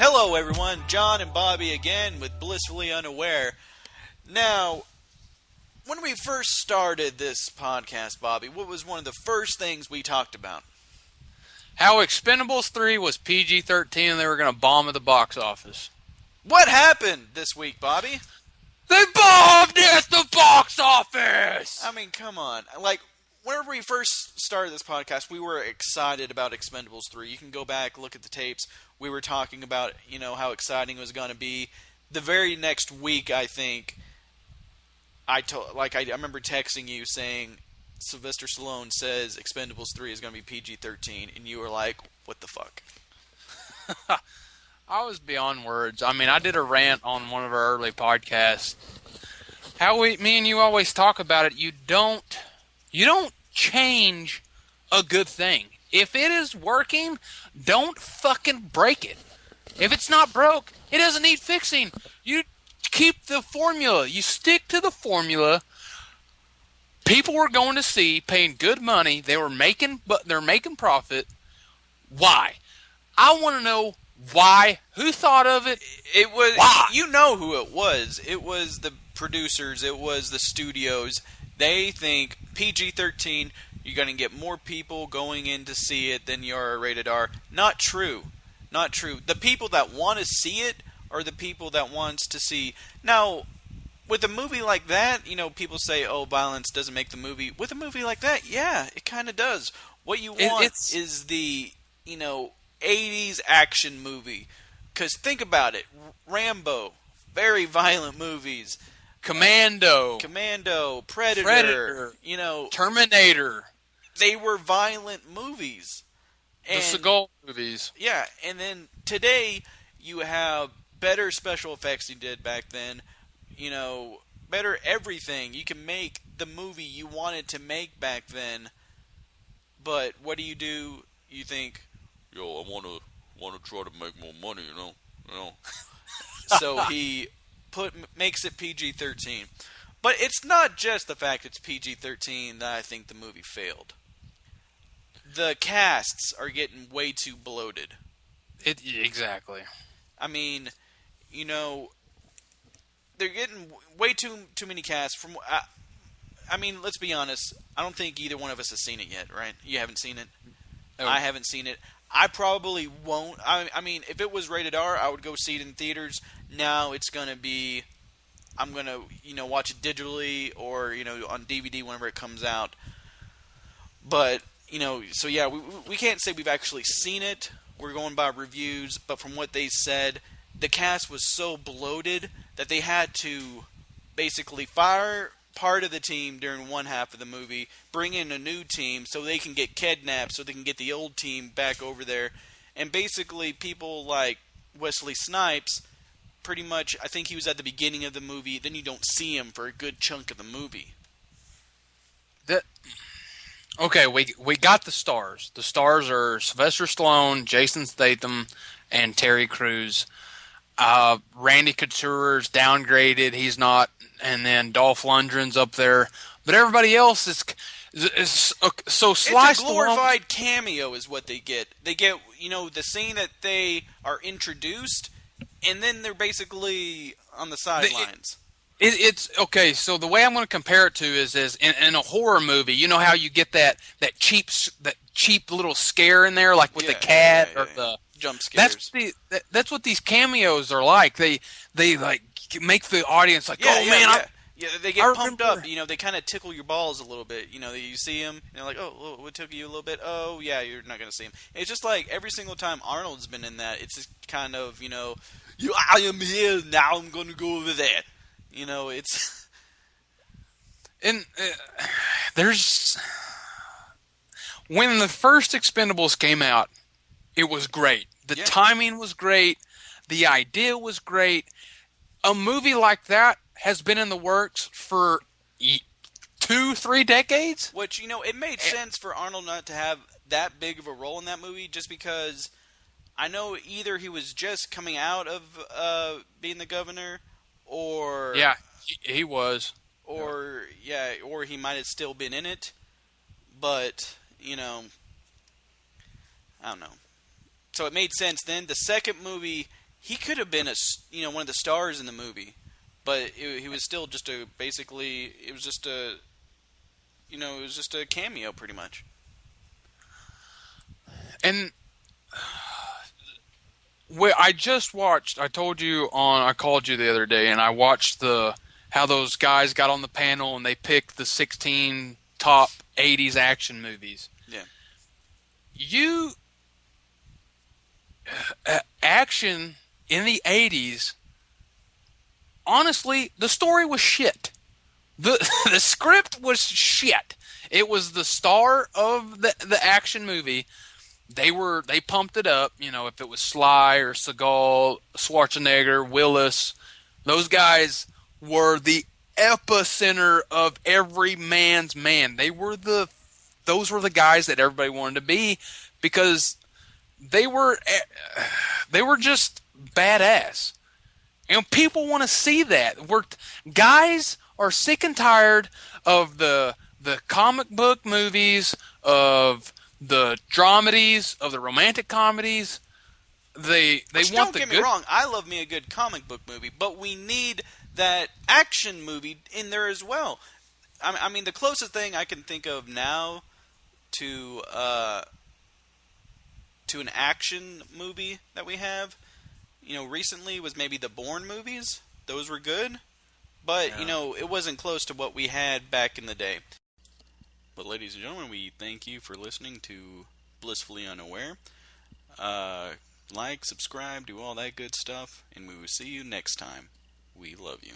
Hello everyone, Jon and Bobby again with Blissfully Unaware. Now, when we first started this podcast, Bobby, what was one of the first things we talked about? How Expendables 3 was PG-13 and they were going to bomb at the box office. What happened this week, Bobby? They bombed at the box office! I mean, come on. Like, whenever we first started this podcast, we were excited about Expendables 3. You can go back, look at the tapes. We were talking about, how exciting it was going to be. The very next week, I think, I remember texting you saying, Sylvester Stallone says Expendables 3 is going to be PG-13, and you were like, what the fuck? I was beyond words. I mean, I did a rant on one of our early podcasts. Me and you always talk about it. You don't change a good thing. If it is working, don't fucking break it. If it's not broke, it doesn't need fixing. You keep the formula. You stick to the formula. People were going to see, paying good money. They're making profit. Why? I want to know why. Who thought of it? It was why? You know who it was. It was the producers. It was the studios. They think PG-13, you're going to get more people going in to see it than you are rated R. Not true. Not true. The people that want to see it are the people that wants to see. Now, with a movie like that, people say, oh, violence doesn't make the movie. With a movie like that, yeah, it kind of does. What you want is the, 80s action movie. Because think about it. Rambo, very violent movies. Commando, Predator, Terminator. They were violent movies. And the Seagal movies. Yeah, and then today you have better special effects you did back then. Better everything. You can make the movie you wanted to make back then. But what do? You think, I want to try to make more money, So he makes it PG-13. But it's not just the fact it's PG-13 that I think the movie failed. The casts are getting way too bloated. Exactly. I mean, they're getting way too many casts. Let's be honest. I don't think either one of us has seen it yet, right? You haven't seen it? No. I haven't seen it. I probably won't. I mean, if it was rated R, I would go see it in theaters. Now it's going to be, I'm going to, watch it digitally or, on DVD whenever it comes out. But, so yeah, we can't say we've actually seen it. We're going by reviews. But from what they said, the cast was so bloated that they had to basically fire part of the team during one half of the movie, bring in a new team so they can get kidnapped, so they can get the old team back over there. And basically people like Wesley Snipes, pretty much, I think he was at the beginning of the movie, then you don't see him for a good chunk of the movie. Okay, we got the stars. The stars are Sylvester Stallone, Jason Statham, and Terry Crews. Randy Couture's downgraded. He's not. And then Dolph Lundgren's up there. But everybody else is so sliced. It's a glorified cameo is what they get. They get, the scene that they are introduced, and then they're basically on the sidelines. It's okay. So the way I'm going to compare it to is in a horror movie. You know how you get that cheap little scare in there, like with the cat or the jump scares. That's what these cameos are like. They like make the audience like, they get pumped up. They kind of tickle your balls a little bit. You see them, and they're like, oh, what took you a little bit? Oh, yeah, you're not going to see him. It's just like every single time Arnold's been in that, it's just kind of, I am here, now I'm going to go over there. It's... And there's... When the first Expendables came out, it was great. The timing was great. The idea was great. A movie like that has been in the works for 2-3 decades. Which, it made sense for Arnold not to have that big of a role in that movie just because I know either he was just coming out of being the governor or... Yeah, he was. Or he might have still been in it. But, I don't know. So it made sense then. The second movie, he could have been one of the stars in the movie, but he was still just a basically it was just a it was just a cameo pretty much. And I just watched. I told you I called you the other day, and I watched how those guys got on the panel and they picked the 16 top 80s action movies. Yeah. Action in the 80s. Honestly, the story was shit. The script was shit. It was the star of the action movie. They pumped it up, if it was Sly or Seagal, Schwarzenegger, Willis, those guys were the epicenter of every man's man. Those were the guys that everybody wanted to be because they were just badass. And people want to see that. Guys are sick and tired of the comic book movies, of the dramedies, of the romantic comedies. They want don't the get good. me wrong, I love me a good comic book movie, but we need that action movie in there as well. I mean, the closest thing I can think of now to an action movie that we have, recently was maybe the Bourne movies. Those were good, but it wasn't close to what we had back in the day. But ladies and gentlemen, we thank you for listening to Blissfully Unaware. Like, subscribe, do all that good stuff, and we will see you next time. We love you.